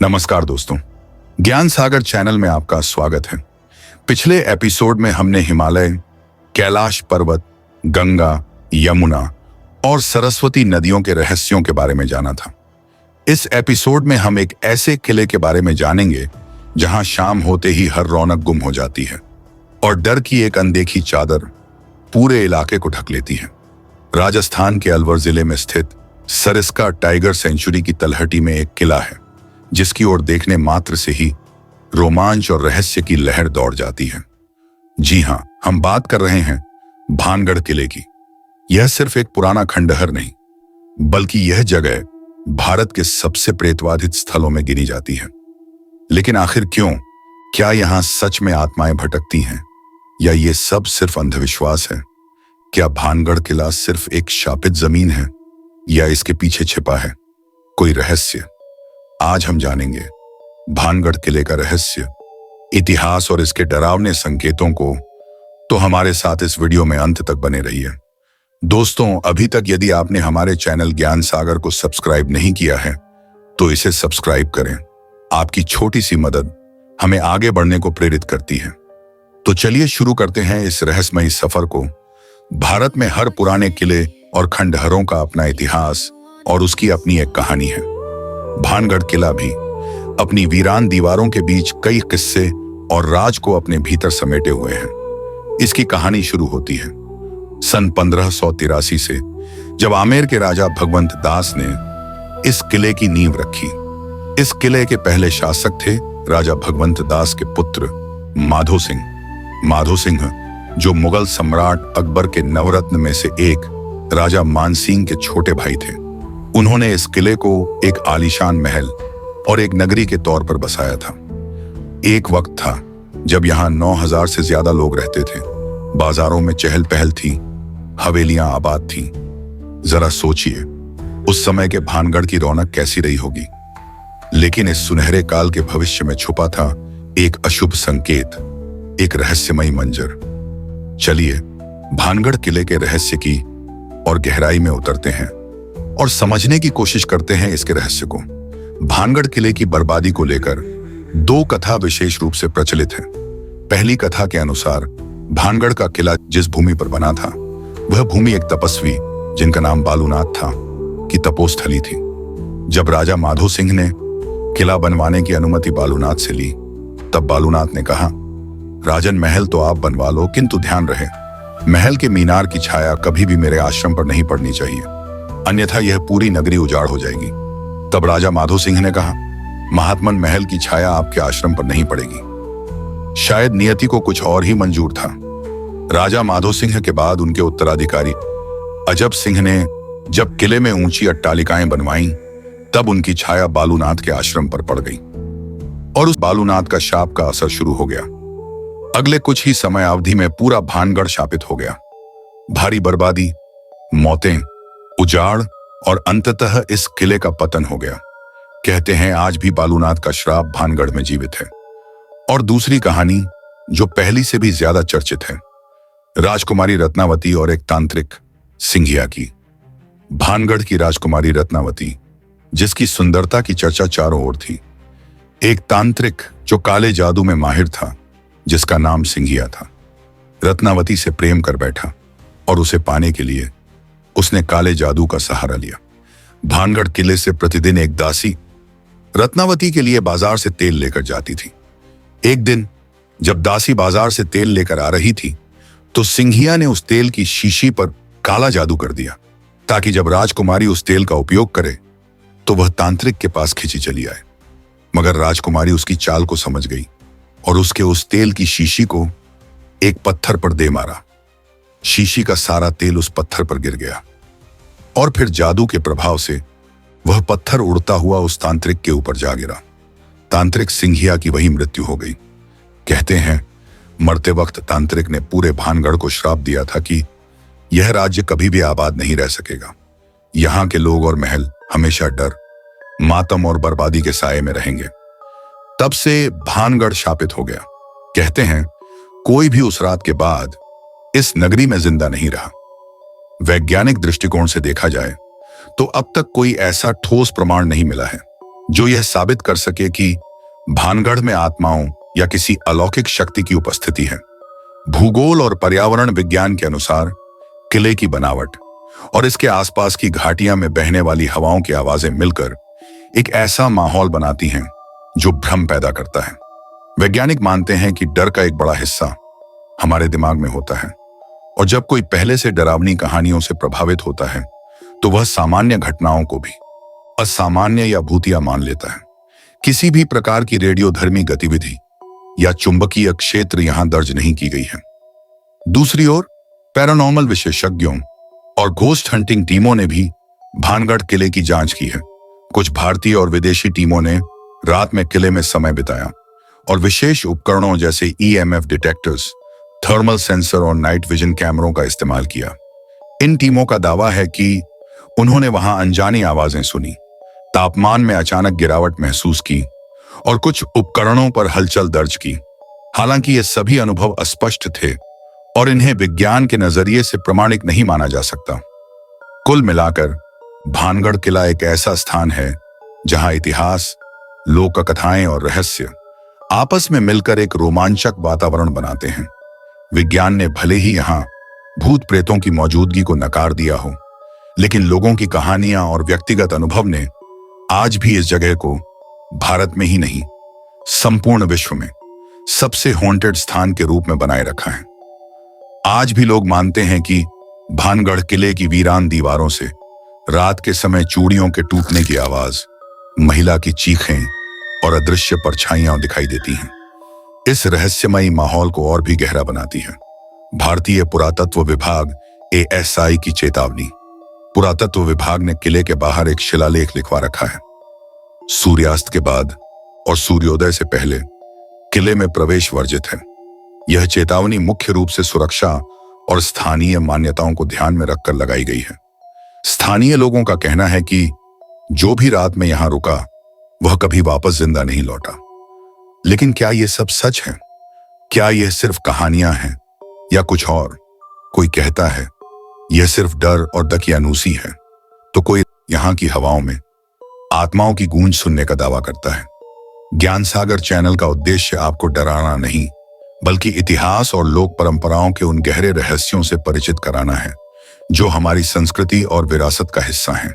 नमस्कार दोस्तों, ज्ञान सागर चैनल में आपका स्वागत है। पिछले एपिसोड में हमने हिमालय, कैलाश पर्वत, गंगा, यमुना और सरस्वती नदियों के रहस्यों के बारे में जाना था। इस एपिसोड में हम एक ऐसे किले के बारे में जानेंगे जहां शाम होते ही हर रौनक गुम हो जाती है और डर की एक अनदेखी चादर पूरे इलाके को ढक लेती है। राजस्थान के अलवर जिले में स्थित सरिस्का टाइगर सेंचुरी की तलहटी में एक किला है जिसकी ओर देखने मात्र से ही रोमांच और रहस्य की लहर दौड़ जाती है। जी हां, हम बात कर रहे हैं भानगढ़ किले की। यह सिर्फ एक पुराना खंडहर नहीं, बल्कि यह जगह भारत के सबसे प्रेतवाधित स्थलों में गिनी जाती है। लेकिन आखिर क्यों? क्या यहां सच में आत्माएं भटकती हैं या ये सब सिर्फ अंधविश्वास है? क्या भानगढ़ किला सिर्फ एक शापित जमीन है या इसके पीछे छिपा है कोई रहस्य? आज हम जानेंगे भानगढ़ किले का रहस्य, इतिहास और इसके डरावने संकेतों को। तो हमारे साथ इस वीडियो में अंत तक बने रहिए। दोस्तों, अभी तक यदि आपने हमारे चैनल ज्ञान सागर को सब्सक्राइब नहीं किया है तो इसे सब्सक्राइब करें। आपकी छोटी सी मदद हमें आगे बढ़ने को प्रेरित करती है। तो चलिए शुरू करते हैं इस रहस्यमयी सफर को। भारत में हर पुराने किले और खंडहरों का अपना इतिहास और उसकी अपनी एक कहानी है। भानगढ़ किला भी अपनी वीरान दीवारों के बीच कई किस्से और राज को अपने भीतर समेटे हुए है। इसकी कहानी शुरू होती है सन 1583 से, जब आमेर के राजा भगवंत दास ने इस किले की नींव रखी। इस किले के पहले शासक थे राजा भगवंत दास के पुत्र माधो सिंह। माधो सिंह जो मुगल सम्राट अकबर के नवरत्न में से एक राजा मानसिंह के छोटे भाई थे। उन्होंने इस किले को एक आलीशान महल और एक नगरी के तौर पर बसाया था। एक वक्त था जब यहाँ 9000 से ज्यादा लोग रहते थे। बाजारों में चहल पहल थी, हवेलियां आबाद थीं। जरा सोचिए उस समय के भानगढ़ की रौनक कैसी रही होगी। लेकिन इस सुनहरे काल के भविष्य में छुपा था एक अशुभ संकेत, एक रहस्यमयी मंजर। चलिए भानगढ़ किले के रहस्य की और गहराई में उतरते हैं और समझने की कोशिश करते हैं इसके रहस्य को। भानगढ़ किले की बर्बादी को लेकर दो कथा विशेष रूप से प्रचलित हैं। पहली कथा के अनुसार भानगढ़ का किला जिस भूमि पर बना था वह भूमि एक तपस्वी जिनका नाम बालूनाथ था की तपोस्थली थी। जब राजा माधो सिंह ने किला बनवाने की अनुमति बालूनाथ से ली तब बालूनाथ ने कहा, राजन, महल तो आप बनवा लो, किंतु ध्यान रहे महल के मीनार की छाया कभी भी मेरे आश्रम पर नहीं पड़नी चाहिए, अन्यथा यह पूरी नगरी उजाड़ हो जाएगी। तब राजा माधो सिंह ने कहा, महात्मन, महल की छाया आपके आश्रम पर नहीं पड़ेगी। शायद नियति को कुछ और ही मंजूर था। राजा माधो सिंह के बाद उनके उत्तराधिकारी अजब सिंह ने जब किले में ऊंची अट्टालिकाएं बनवाईं तब उनकी छाया बालूनाथ के आश्रम पर पड़ गई और उस बालूनाथ का शाप का असर शुरू हो गया। अगले कुछ ही समय अवधि में पूरा भानगढ़ शापित हो गया। भारी बर्बादी, मौतें, उजाड़ और अंततः इस किले का पतन हो गया। कहते हैं आज भी बालूनाथ का श्राप भानगढ़ में जीवित है। और दूसरी कहानी जो पहली से भी ज्यादा चर्चित है, राजकुमारी रत्नावती और एक तांत्रिक सिंघिया की। भानगढ़ की राजकुमारी रत्नावती, जिसकी सुंदरता की चर्चा चारों ओर थी, एक तांत्रिक जो काले जादू में माहिर था जिसका नाम सिंघिया था, रत्नावती से प्रेम कर बैठा और उसे पाने के लिए उसने काले जादू का सहारा लिया। भानगढ़ किले से प्रतिदिन एक दासी रत्नावती के लिए बाजार से तेल लेकर जाती थी। एक दिन जब दासी बाजार से तेल लेकर आ रही थी तो सिंघिया ने उस तेल की शीशी पर काला जादू कर दिया ताकि जब राजकुमारी उस तेल का उपयोग करे तो वह तांत्रिक के पास खिंची चली आए। मगर राजकुमारी उसकी चाल को समझ गई और उसके उस तेल की शीशी को एक पत्थर पर दे मारा। शीशी का सारा तेल उस पत्थर पर गिर गया और फिर जादू के प्रभाव से वह पत्थर उड़ता हुआ उस तांत्रिक के ऊपर जा गिरा। तांत्रिक सिंघिया की वही मृत्यु हो गई। कहते हैं मरते वक्त तांत्रिक ने पूरे भानगढ़ को श्राप दिया था कि यह राज्य कभी भी आबाद नहीं रह सकेगा। यहाँ के लोग और महल हमेशा डर, मातम और बर्बादी के साये में रहेंगे। तब से भानगढ़ शापित हो गया। कहते हैं कोई भी उस रात के बाद इस नगरी में जिंदा नहीं रहा। वैज्ञानिक दृष्टिकोण से देखा जाए तो अब तक कोई ऐसा ठोस प्रमाण नहीं मिला है जो यह साबित कर सके कि भानगढ़ में आत्माओं या किसी अलौकिक शक्ति की उपस्थिति है। भूगोल और पर्यावरण विज्ञान के अनुसार किले की बनावट और इसके आसपास की घाटियां में बहने वाली हवाओं की आवाजें मिलकर एक ऐसा माहौल बनाती हैं जो भ्रम पैदा करता है। वैज्ञानिक मानते हैं कि डर का एक बड़ा हिस्सा हमारे दिमाग में होता है, और जब कोई पहले से डरावनी कहानियों से प्रभावित होता है तो वह सामान्य घटनाओं को भी असामान्य या भूतिया मान लेता है। किसी भी प्रकार की रेडियोधर्मी गतिविधि या चुंबकीय क्षेत्र यहां दर्ज नहीं की गई है। दूसरी ओर पैरानॉर्मल विशेषज्ञों और घोस्ट हंटिंग टीमों ने भी भानगढ़ किले की जांच की है। कुछ भारतीय और विदेशी टीमों ने रात में किले में समय बिताया और विशेष उपकरणों जैसे EMF डिटेक्टर्स, थर्मल सेंसर और नाइट विजन कैमरों का इस्तेमाल किया। इन टीमों का दावा है कि उन्होंने वहां अनजानी आवाजें सुनी, तापमान में अचानक गिरावट महसूस की और कुछ उपकरणों पर हलचल दर्ज की। हालांकि ये सभी अनुभव अस्पष्ट थे और इन्हें विज्ञान के नजरिए से प्रमाणिक नहीं माना जा सकता। कुल मिलाकर भानगढ़ किला एक ऐसा स्थान है जहां इतिहास, लोक कथाएं और रहस्य आपस में मिलकर एक रोमांचक वातावरण बनाते हैं। विज्ञान ने भले ही यहां भूत प्रेतों की मौजूदगी को नकार दिया हो, लेकिन लोगों की कहानियां और व्यक्तिगत अनुभव ने आज भी इस जगह को भारत में ही नहीं, संपूर्ण विश्व में सबसे हॉन्टेड स्थान के रूप में बनाए रखा है। आज भी लोग मानते हैं कि भानगढ़ किले की वीरान दीवारों से रात के समय चूड़ियों के टूटने की आवाज, महिला की चीखें और अदृश्य परछाइयां दिखाई देती हैं। इस रहस्यमयी माहौल को और भी गहरा बनाती है भारतीय पुरातत्व विभाग ASI की चेतावनी। पुरातत्व विभाग ने किले के बाहर एक शिलालेख लिखवा रखा है। सूर्यास्त के बाद और सूर्योदय से पहले किले में प्रवेश वर्जित है। यह चेतावनी मुख्य रूप से सुरक्षा और स्थानीय मान्यताओं को ध्यान में रखकर लगाई गई है। स्थानीय लोगों का कहना है कि जो भी रात में यहां रुका वह कभी वापस जिंदा नहीं लौटा। लेकिन क्या यह सब सच है? क्या यह सिर्फ कहानियां हैं या कुछ और? कोई कहता है यह सिर्फ डर और दकियानूसी है, तो कोई यहां की हवाओं में आत्माओं की गूंज सुनने का दावा करता है। ज्ञान सागर चैनल का उद्देश्य आपको डराना नहीं, बल्कि इतिहास और लोक परंपराओं के उन गहरे रहस्यों से परिचित कराना है जो हमारी संस्कृति और विरासत का हिस्सा हैं।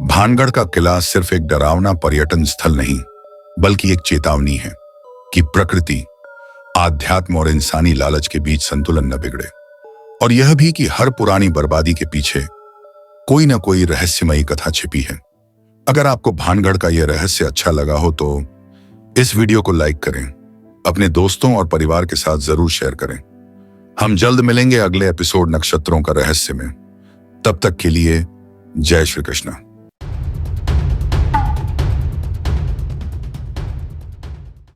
भानगढ़ का किला सिर्फ एक डरावना पर्यटन स्थल नहीं, बल्कि एक चेतावनी है कि प्रकृति, आध्यात्म और इंसानी लालच के बीच संतुलन न बिगड़े, और यह भी कि हर पुरानी बर्बादी के पीछे कोई न कोई रहस्यमयी कथा छिपी है। अगर आपको भानगढ़ का यह रहस्य अच्छा लगा हो तो इस वीडियो को लाइक करें, अपने दोस्तों और परिवार के साथ जरूर शेयर करें। हम जल्द मिलेंगे अगले एपिसोड नक्षत्रों का रहस्य में। तब तक के लिए जय श्री कृष्ण।